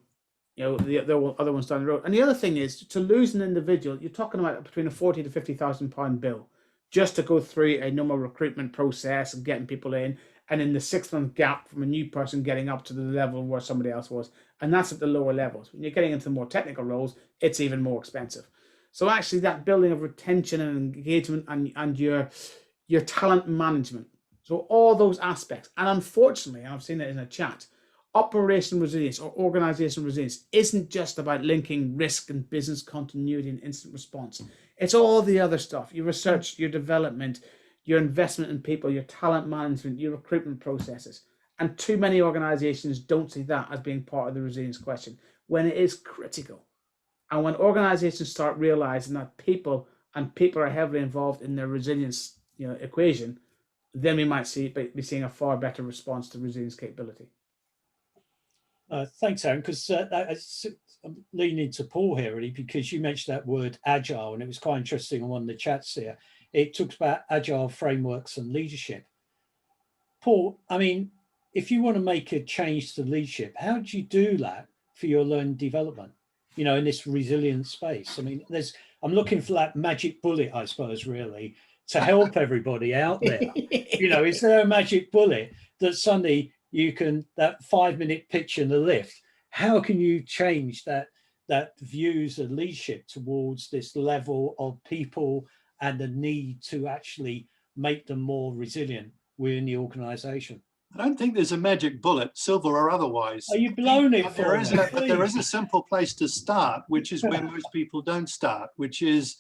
[SPEAKER 3] other ones down the road. And the other thing is, to lose an individual, you're talking about between a £40,000 to £50,000 bill just to go through a normal recruitment process and getting people in, and in the 6-month gap from a new person getting up to the level where somebody else was. And that's at the lower levels. When you're getting into more technical roles, it's even more expensive. So actually that building of retention and engagement and your talent management, so all those aspects. And unfortunately, I've seen it in a chat, operational resilience or organizational resilience isn't just about linking risk and business continuity and instant response. It's all the other stuff: your research, your development, your investment in people, your talent management, your recruitment processes. And too many organizations don't see that as being part of the resilience question, when it is critical. And when organizations start realizing that people are heavily involved in their resilience equation, then we might be seeing a far better response to resilience capability.
[SPEAKER 1] Thanks, Aaron, because I'm leaning to Paul here, really, because you mentioned that word agile, and it was quite interesting on one of the chats here. It talks about agile frameworks and leadership. Paul, I mean, if you want to make a change to leadership, how do you do that for your learning development, in this resilient space? I mean, I'm looking for that magic bullet, I suppose, really, to help everybody out there. Is there a magic bullet that suddenly you can, that 5-minute pitch in the lift, how can you change that views of leadership towards this level of people and the need to actually make them more resilient within the organization?
[SPEAKER 4] I don't think there's a magic bullet, silver or otherwise.
[SPEAKER 1] Are you blown it for me?
[SPEAKER 4] But there is a simple place to start, which is where most people don't start, which is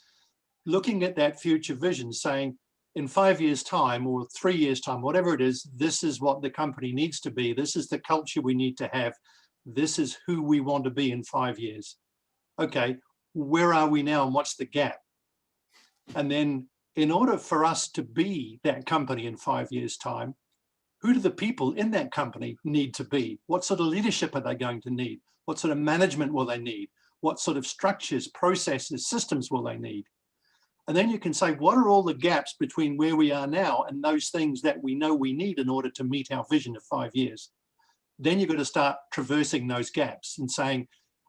[SPEAKER 4] looking at that future vision, saying, in 5 years' time or 3 years' time, whatever it is, this is what the company needs to be. This is the culture we need to have. This is who we want to be in 5 years. Okay, where are we now and what's the gap? And then in order for us to be that company in 5 years' time, who do the people in that company need to be? What sort of leadership are they going to need? What sort of management will they need? What sort of structures, processes, systems will they need? And then you can say, what are all the gaps between where we are now and those things that we know we need in order to meet our vision of 5 years? Then you've got to start traversing those gaps and saying,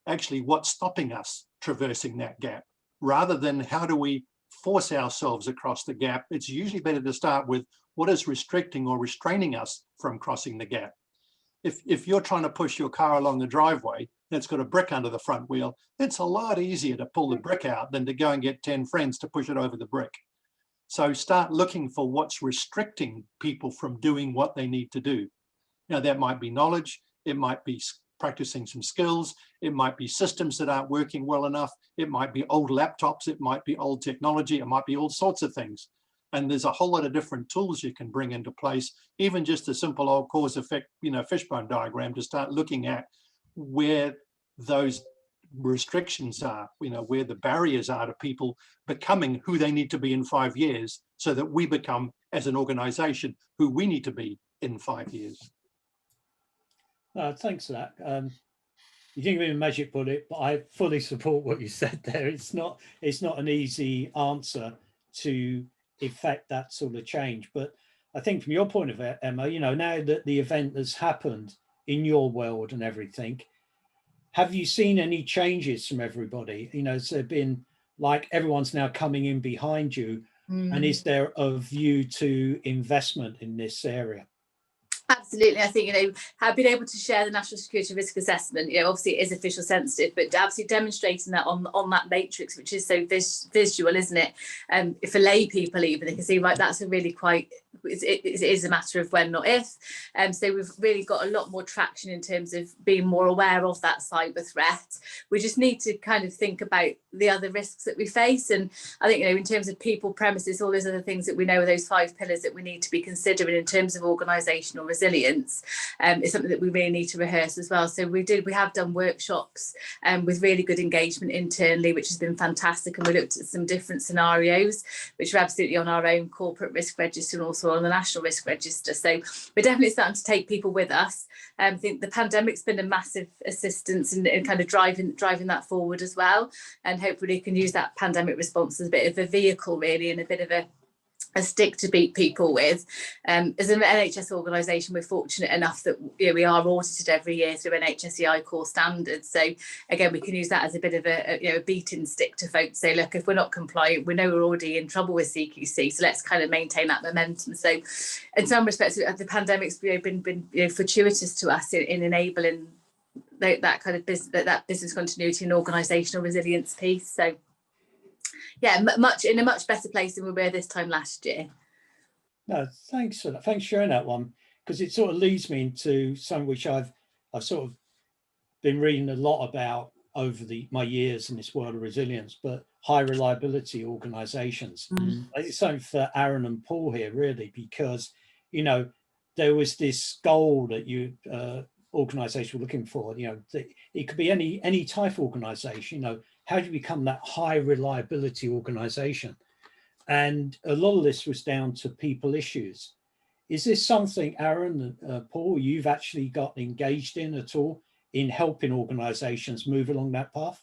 [SPEAKER 4] actually, what's stopping us traversing that gap? Rather than how do we force ourselves across the gap, it's usually better to start with what is restricting or restraining us from crossing the gap. If you're trying to push your car along the driveway that's got a brick under the front wheel, it's a lot easier to pull the brick out than to go and get 10 friends to push it over the brick. So start looking for what's restricting people from doing what they need to do. Now, that might be knowledge, it might be practicing some skills, it might be systems that aren't working well enough, it might be old laptops, it might be old technology, it might be all sorts of things. And there's a whole lot of different tools you can bring into place, even just a simple old cause effect, fishbone diagram, to start looking at where those restrictions are, where the barriers are to people becoming who they need to be in 5 years, so that we become, as an organization, who we need to be in 5 years.
[SPEAKER 1] Thanks for that. You didn't give me a magic bullet, but I fully support what you said there. It's not an easy answer to effect that sort of change. But I think from your point of view, Emma, now that the event has happened in your world and everything, have you seen any changes from everybody? Has there been, like, everyone's now coming in behind you, and is there a view to investment in this area?
[SPEAKER 2] Absolutely. I think, have been able to share the national security risk assessment, obviously it is official sensitive, but absolutely demonstrating that on that matrix, which is so visual, isn't it? For lay people, even, they can see, right, that's a really it is a matter of when, not if. So we've really got a lot more traction in terms of being more aware of that cyber threat. We just need to kind of think about the other risks that we face. And I think, in terms of people, premises, all those other things that we know are those 5 pillars that we need to be considering in terms of organisational resilience. resilience is something that we really need to rehearse as well. So we have done workshops with really good engagement internally, which has been fantastic, and we looked at some different scenarios which are absolutely on our own corporate risk register and also on the national risk register. So we're definitely starting to take people with us. I think the pandemic's been a massive assistance in kind of driving that forward as well, and hopefully can use that pandemic response as a bit of a vehicle really, and a bit of a stick to beat people with. As an NHS organisation, we're fortunate enough that we are audited every year through NHSEI core standards. So again, we can use that as a bit of a beating stick to folks. Say, look, if we're not compliant, we know we're already in trouble with CQC, so let's kind of maintain that momentum. So in some respects, the pandemic's been fortuitous to us in enabling that kind of business continuity and organisational resilience piece. So yeah, in a much better place than we were this time last year.
[SPEAKER 1] No, thanks for that. Thanks for sharing that one, because it sort of leads me into something which I've sort of been reading a lot about over my years in this world of resilience, but high reliability organisations. It's something for Aaron and Paul here, really, because there was this goal that organisation were looking for. It could be any type of organisation. How do you become that high reliability organization? And a lot of this was down to people issues. Is this something, Aaron, Paul, you've actually got engaged in at all in helping organizations move along that path?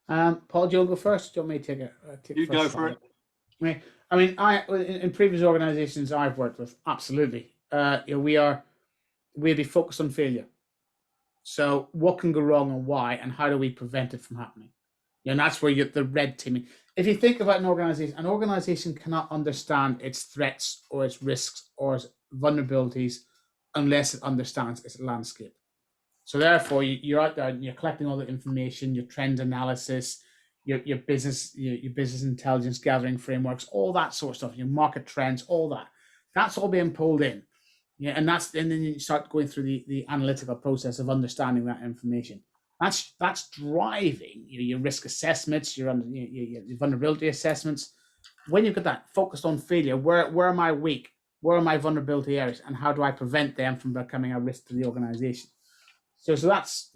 [SPEAKER 3] Paul, do you want to go first? Do you want me to take it?
[SPEAKER 4] You go for it.
[SPEAKER 3] I mean, in previous organizations I've worked with, absolutely. We'll be focused on failure. So what can go wrong and why, and how do we prevent it from happening? And that's where the red teaming. If you think about an organization cannot understand its threats or its risks or its vulnerabilities unless it understands its landscape. So therefore, you're out there and you're collecting all the information, your trend analysis, your business intelligence gathering frameworks, all that sort of stuff, your market trends, all that. That's all being pulled in. Yeah, and then you start going through the analytical process of understanding that information. That's driving your risk assessments, your vulnerability assessments. When you've got that focused on failure, where am I weak? Where are my vulnerability areas, and how do I prevent them from becoming a risk to the organization? So that's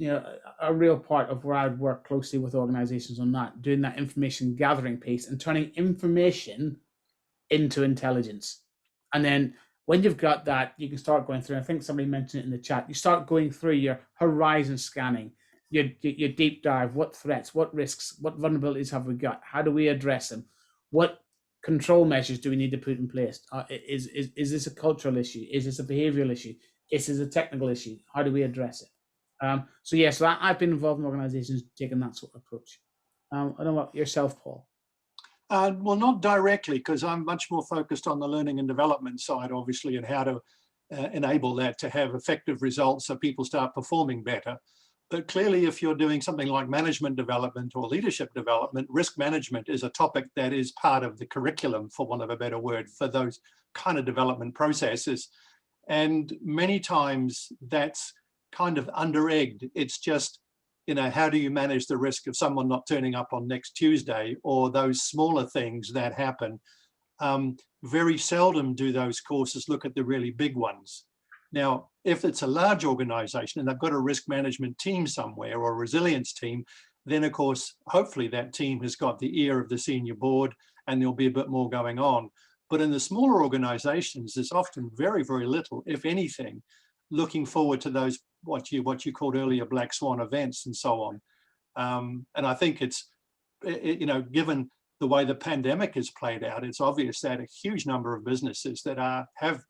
[SPEAKER 3] a real part of where I'd work closely with organizations on that, doing that information gathering piece and turning information into intelligence. And then when you've got that, you can start going through. I think somebody mentioned it in the chat. You start going through your horizon scanning, your deep dive. What threats, what risks, what vulnerabilities have we got? How do we address them? What control measures do we need to put in place? Is this a cultural issue? Is this a behavioral issue? Is this a technical issue? How do we address it? So I've been involved in organizations taking that sort of approach. I don't know about yourself, Paul.
[SPEAKER 4] Well, not directly, because I'm much more focused on the learning and development side, obviously, and how to enable that to have effective results so people start performing better. But clearly, if you're doing something like management development or leadership development, risk management is a topic that is part of the curriculum, for want of a better word, for those kind of development processes. And many times that's kind of under-egged. It's just, how do you manage the risk of someone not turning up on next Tuesday, or those smaller things that happen? Very seldom do those courses look at the really big ones. Now, if it's a large organization and they've got a risk management team somewhere or a resilience team, then of course, hopefully that team has got the ear of the senior board and there'll be a bit more going on. But in the smaller organizations, there's often very, very little, if anything, looking forward to those, what you called earlier, black swan events and so on. And I think it's, given the way the pandemic has played out, it's obvious that a huge number of businesses that have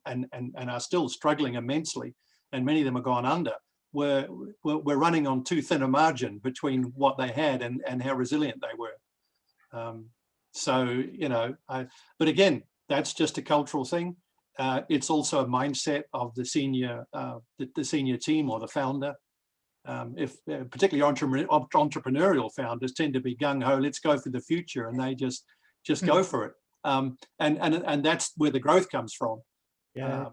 [SPEAKER 4] still struggling immensely, and many of them have gone under, we're running on too thin a margin between what they had and how resilient they were. But again, that's just a cultural thing. It's also a mindset of the senior team or the founder. Particularly entrepreneurial founders tend to be gung-ho, let's go for the future, and they just go for it. And that's where the growth comes from.
[SPEAKER 1] Yeah.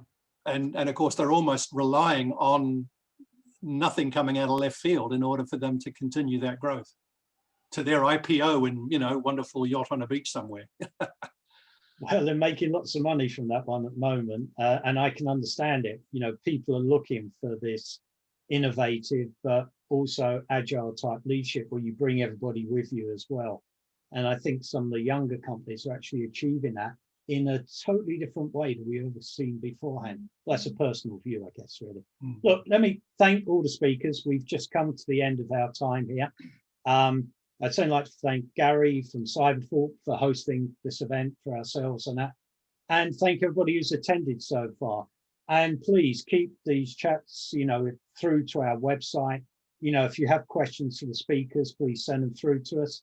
[SPEAKER 4] And of course, they're almost relying on nothing coming out of left field in order for them to continue that growth to their IPO in, wonderful yacht on a beach somewhere.
[SPEAKER 1] Well, they're making lots of money from that one at the moment, and I can understand it. You know, people are looking for this innovative but also agile type leadership where you bring everybody with you as well. And I think some of the younger companies are actually achieving that in a totally different way than we've ever seen beforehand. That's a personal view, I guess, really. Look, let me thank all the speakers. We've just come to the end of our time here. I'd certainly like to thank Gary from Cyberthought for hosting this event for ourselves and that. And thank everybody who's attended so far. And please keep these chats, you know, through to our website. You know, if you have questions for the speakers, please send them through to us.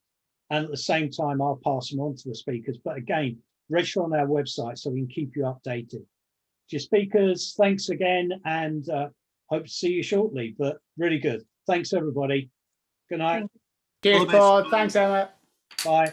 [SPEAKER 1] And at the same time, I'll pass them on to the speakers. But again, register on our website so we can keep you updated. To your speakers, thanks again, and hope to see you shortly. But really good. Thanks, everybody. Good night.
[SPEAKER 3] Cheers, Paul. Thanks, Emma.
[SPEAKER 1] Bye.